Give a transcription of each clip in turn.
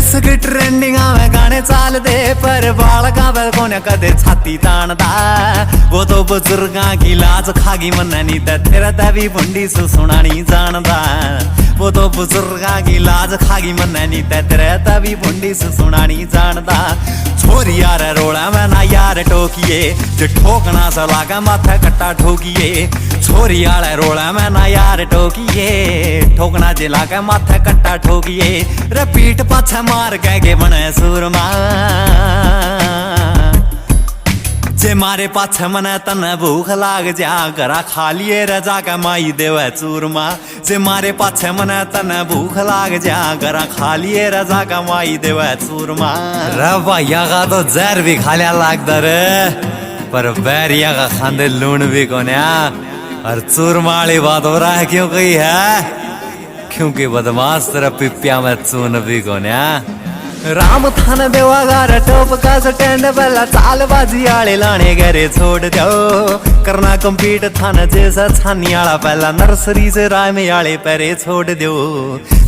Reels की trending में गाने चाल दे, पर बालका बल कोने कदे छाती तानदा। वो तो बुजुर्गां की लाज खागी मननी ते तेरा तभी बुंडी सु सुनानी जानदा। वो तो बुजुर्गां की लाज खागी मननी ते तेरा तभी बुंडी सु सुनानी जानदा। छोरी यार रोड़ा में ना यार टोकिए, जो ठोकना सा लागा माथा कट्टा ठोकिए। छोरी यार रोड़ा में ना यार टोकिए, ठोकना जे लागा माथा कट्टा ठोकिए। रिपीट पाछे मार के बने सूरमा, जे मारे पाछे मने तने भूख लाग जा, घरा खा लिए रजा के माई देवे चूरमा। जे मारे पाछे मने तने भूख लाग जा, घरा खा लिए रजा का माई देवे चूरमा। रे भैया का तो जहर भी खा लिया लागदा रे, पर बैरिया का खांदे लूण भी कोन्या। और चूरमा वाली बात हो रहा है क्यों कही है, क्योंकि बदमाश तेरा पिपिया में चून भी कोन्या। राम थान देवागार टॉप का स्टैंड पहला चाल बाजी आले लाने घरे छोड़ दो। करना कंपीट थान जैसा छानियाला पहला नर्सरी से राय में आले पैरे छोड़ दो।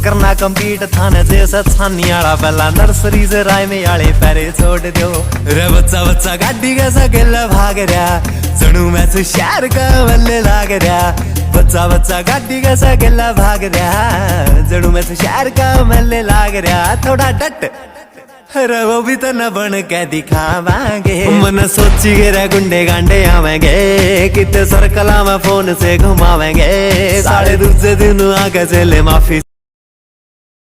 करना कंपीट थान जैसा छानियाला पहला नर्सरी से राय में आले पैरे छोड़ दो। रे बच्चा बच्चा गाड़ी कैसा गिल्ला भाग रहा, जणू मैं तू शहर का बल्ले लाग रहा। बच्चा बच्चा गाड़ी कैसा गिल्ला भाग रहा, जणू मैं तू शहर का मल्ले लाग रहा। थोड़ा डट अरे वो भी तो न बन के दिखावांगे, मन सोची गे गुंडे गांडे आवेंगे। कितने सर्कला में फोन से घुमावेंगे, साढ़े दूसरे दिन आगे चले माफी।